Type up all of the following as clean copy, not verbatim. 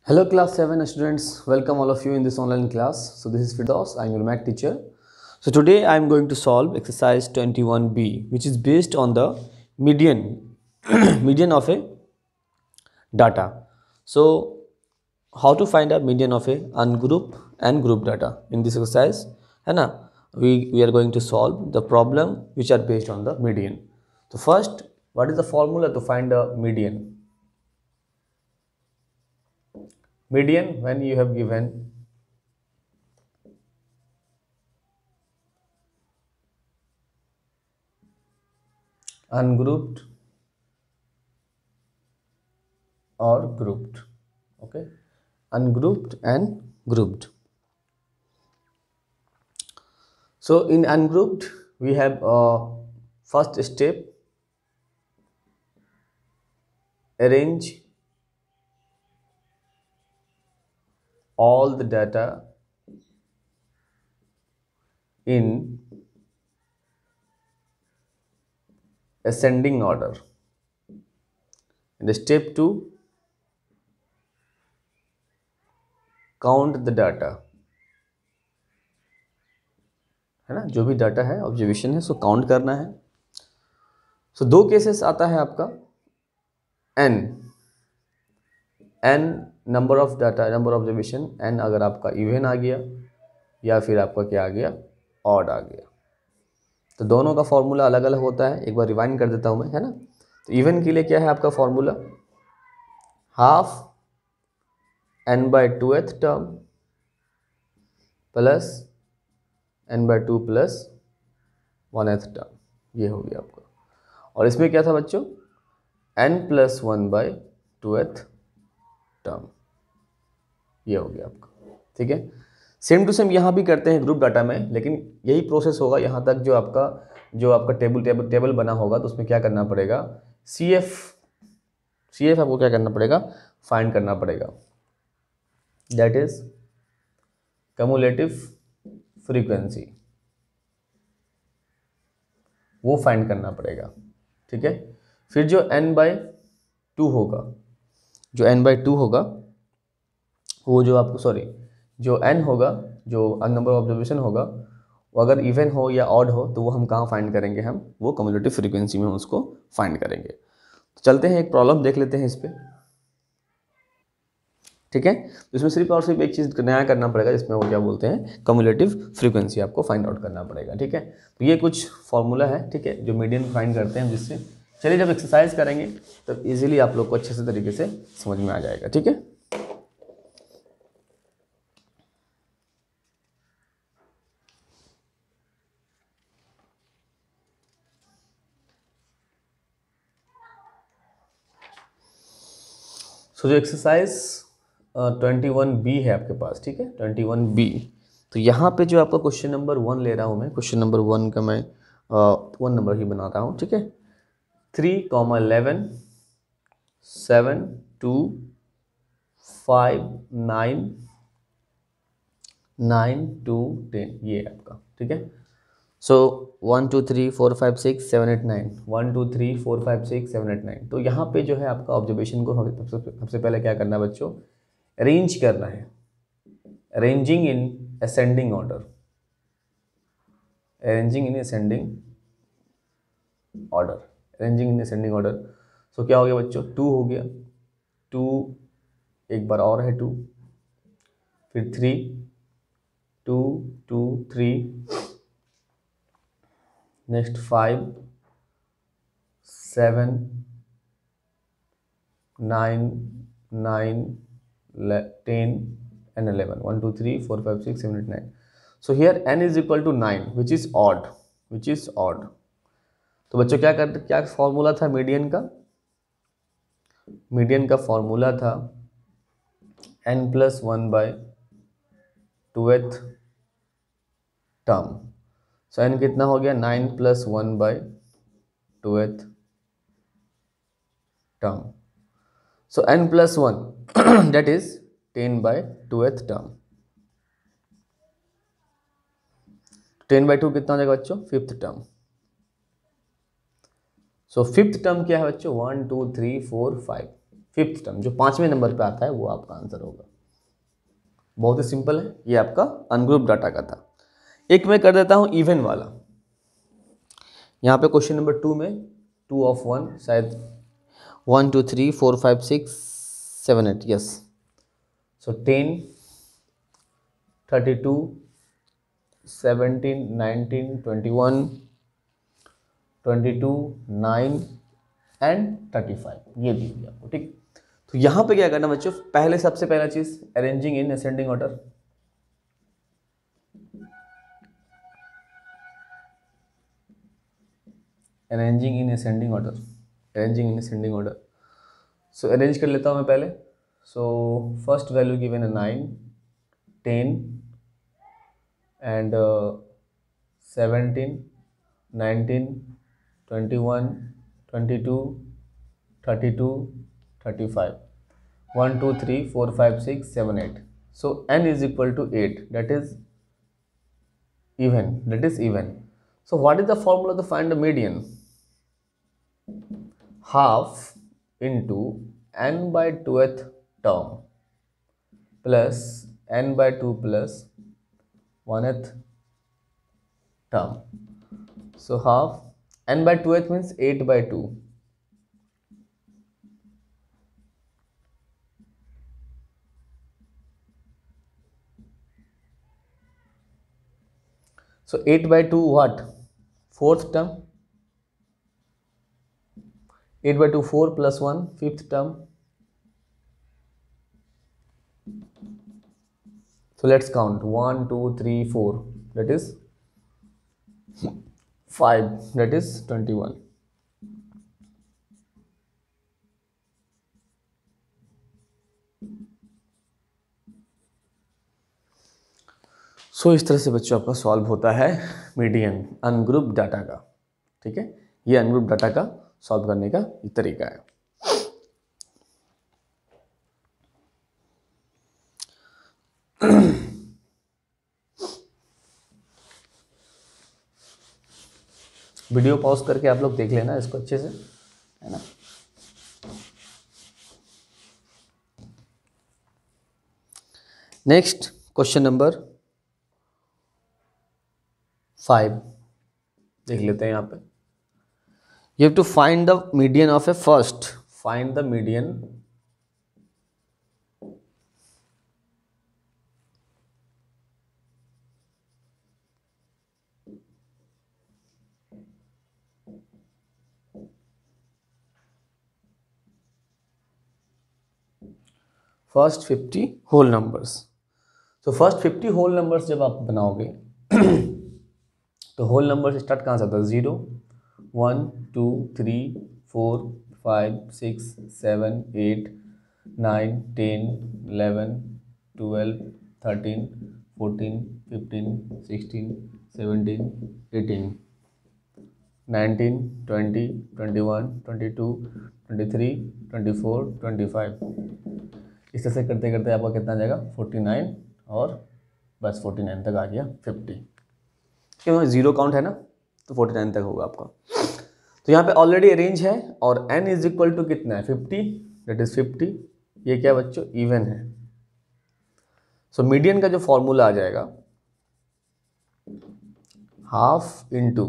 Hello class 7 students, welcome all of you in this online class. So this is Firdaus, I am your math teacher. So today I am going to solve exercise 21b, which is based on the median median of a data. So how to find a median of a ungroup and group data in this exercise, है ना? We are going to solve the problem which are based on the median. So first, what is the formula to find a median? Median, when you have given ungrouped or grouped, okay, ungrouped and grouped. So in ungrouped we have first step, arrange all the data in ascending order, and step 2, count the data, है ना? जो भी data है, observation है, so count करना है. सो दो cases आता है आपका, n number of data, number of observation, n अगर आपका इवन आ गया या फिर आपका क्या आ गया, ऑड आ गया. तो दोनों का फॉर्मूला अलग अलग होता है, एक बार रिवाइंड कर देता हूँ मैं, है ना? तो इवन के लिए क्या है आपका formula, half n/2th term plus n/2 plus 1th term, ये हो गया आपका. और इसमें क्या था बच्चों, n+1/2th टर्म, ये हो गया आपका. ठीक है, सेम टू सेम यहाँ भी करते हैं ग्रुप डाटा में, लेकिन यही प्रोसेस होगा यहाँ तक. जो आपका टेबल बना होगा, तो उसमें क्या करना पड़ेगा, सी एफ आपको क्या करना पड़ेगा, फाइंड करना पड़ेगा. दैट इज कम्युलेटिव फ्रीक्वेंसी, वो फाइंड करना पड़ेगा. ठीक है, फिर जो n/2 होगा, वो जो आपको जो n होगा, जो नंबर ऑफ ऑब्जर्वेशन होगा, वो अगर इवन हो या ऑड हो, तो वो हम कहाँ फाइंड करेंगे, हम वो कम्युलेटिव फ्रीक्वेंसी में हम उसको फाइंड करेंगे. तो चलते हैं, एक प्रॉब्लम देख लेते हैं इस पर. ठीक है, तो इसमें सिर्फ और सिर्फ एक चीज़ नया करना पड़ेगा, जिसमें वो क्या बोलते हैं, कम्युलेटिव फ्रीक्वेंसी आपको फाइंड आउट करना पड़ेगा. ठीक है, तो ये कुछ फॉर्मूला है, ठीक है, जो मीडियन फाइंड करते हैं, जिससे चलिए जब एक्सरसाइज करेंगे तब इजीली आप लोग को अच्छे से तरीके से समझ में आ जाएगा. ठीक है, सो जो एक्सरसाइज 21b है आपके पास, ठीक है, 21b. तो यहाँ पे जो आपका क्वेश्चन नंबर 1 ले रहा हूँ मैं, क्वेश्चन नंबर 1 का मैं 1 नंबर ही बनाता हूँ. ठीक है, 3,11 7 2 5 9 9 2 10, ये है आपका. ठीक है, सो 1 2 3 4 5 6 7 8 9, 1 2 3 4 5 6 7 8 9. तो यहाँ पे जो है आपका ऑब्जर्वेशन को सबसे पहले क्या करना है बच्चों, अरेंज करना है. Arranging in ascending order, arranging in ascending order, arranging in ascending order. So क्या हो गया बच्चों, 2 हो गया, 2 एक बार और है 2, फिर 3 2 2 3, next 5 7 9 9 10 and 11, 1 2 3 4 5 6 7 8 9. So here n is equal to 9, which is odd. तो बच्चों क्या फॉर्मूला था मीडियन का, मीडियन का फॉर्मूला था n+1/2th टर्म. सो n कितना हो गया, 9+1/2th term. So n+1 that is 10/2th term. 10/2 कितना हो जाएगा बच्चों, 5th टर्म. सो 5th टर्म क्या है बच्चों, 1 2 3 4 5, फिफ्थ टर्म जो 5वें नंबर पे आता है वो आपका आंसर होगा। बहुत ही सिंपल है, ये आपका अनग्रुप डाटा का था। एक मैं कर देता हूँ इवन वाला। यहाँ पे क्वेश्चन नंबर 2 में 2 of 1 शायद 1 2 3 4 5 6 7 8 यस। सो 10 32 17 19 21 22 9 एंड 35 ये दी हुई आपको, ठीक। तो यहाँ पे क्या करना बच्चों, पहले सबसे पहला चीज arranging in ascending order. Arranging in ascending order, arranging in ascending order. So arrange कर लेता हूँ मैं पहले। सो फर्स्ट वैल्यू गिवन है 9 10 and 17 19 21 22 32 35 1 2 3 4 5 6 7 8। so n is equal to 8, that is even. So what is the formula to find the median? Half into n by 2th term plus n by 2 plus 1th term. So half n by 2th means 8 by 2. So 8 by 2 what? 4th term. 8 by 2 4 plus 1 5th term. So let's count 1 2 3 4, that is 5, that is 21. सो इस तरह से बच्चों आपका solve होता है median ungroup data का, ठीक है। ये अनग्रुप डाटा का सॉल्व करने का एक तरीका है। वीडियो पॉज करके आप लोग देख लेना इसको अच्छे से, है ना। नेक्स्ट क्वेश्चन नंबर 5 देख लेते हैं। यहाँ पे you have to find the median of a first, find the median first 50 whole numbers. तो फर्स्ट 50 होल नंबर्स जब आप बनाओगे तो होल नंबर स्टार्ट कहाँ से आता है? 0 1 2 3 4 5 6 7 8 9 10 11 12 13 14 15 16 17 18 19 20 21 22 23 24 25। इस तरह से करते करते आपका कितना आ जाएगा? 49 और बस 49 तक आ गया 50, क्योंकि जीरो काउंट है ना, तो 49 तक होगा आपका। तो यहाँ पे ऑलरेडी अरेंज है और n इज इक्वल टू कितना है? 50, दैट इज 50। ये क्या बच्चों? इवन है। सो मीडियन का जो फॉर्मूला आ जाएगा half into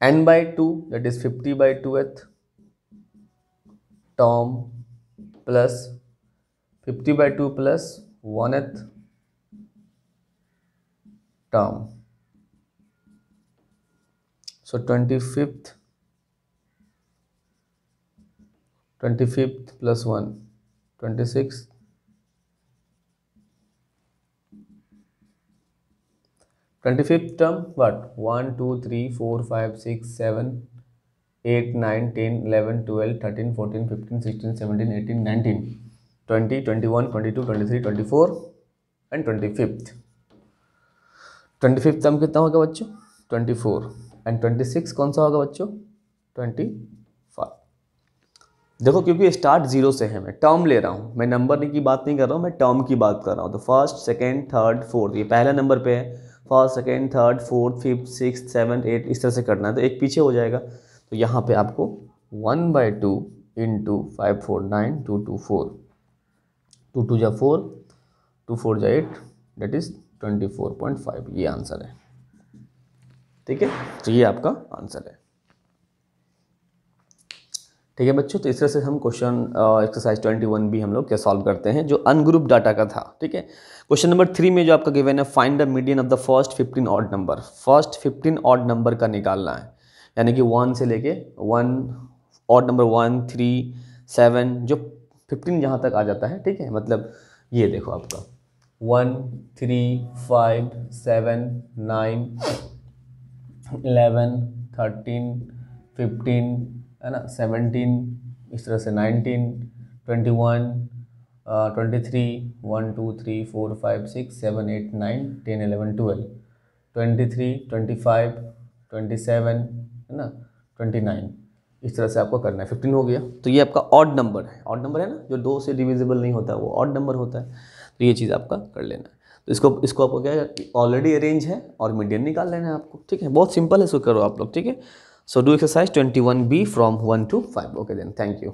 n by 2, that is 50 by 2th term plus 50 by 2 plus 1th term. So 25th plus 1 26th, 25th term what? 1 2 3 4 5 6 7 8 9 10 11 12 13 14 15 16 17 18 19 20 21 22 23 24 and 25th। 25th term कितना होगा बच्चों? 24 एंड 26 कौन सा होगा बच्चों? 25। देखो क्योंकि स्टार्ट 0 से है, मैं टर्म ले रहा हूँ, मैं नंबर की बात नहीं कर रहा हूँ, मैं टर्म की बात कर रहा हूँ। तो फर्स्ट सेकेंड थर्ड फोर्थ, ये पहला नंबर पे है, first second third fourth fifth six 7 8 इस तरह से करना है, तो एक पीछे हो जाएगा। तो यहाँ पे आपको 1/2 इंटू 549 224, 2 2 जा 4, 2 4 जा 8, डेट इज 24.5, ये आंसर है। ठीक है, तो ये आपका आंसर है। ठीक है बच्चों, तो इस तरह से हम क्वेश्चन एक्सरसाइज 21 भी हम लोग क्या सॉल्व करते हैं, जो अनग्रुप डाटा का था। ठीक है, क्वेश्चन नंबर 3 में जो आपका गिवन है, find the median of the first 15 odd number. First 15 odd number का निकालना है, यानी कि 1 से लेके 1 ऑड नंबर 1 3 7 जो 15 जहाँ तक आ जाता है। ठीक है, मतलब ये देखो आपका 1 3 5 7 9 11 13 15 है ना, 17, इस तरह से 19 21 23 1 2 3 4 5 6 7 8 9 10 11 12 23 25 27 है ना, 29, इस तरह से आपको करना है। 15 हो गया, तो ये आपका ऑड नंबर है। ऑड नंबर है ना, जो 2 से डिविजिबल नहीं होता, वो ऑड नंबर होता है। तो ये चीज़ आपका कर लेना है। तो इसको आपको क्या है, ऑलरेडी अरेंज है और मीडियन निकाल लेना है आपको। ठीक है, बहुत सिंपल है, इसको करो आप लोग। ठीक है, so do exercise 21B from 1 to 5. Okay then, thank you.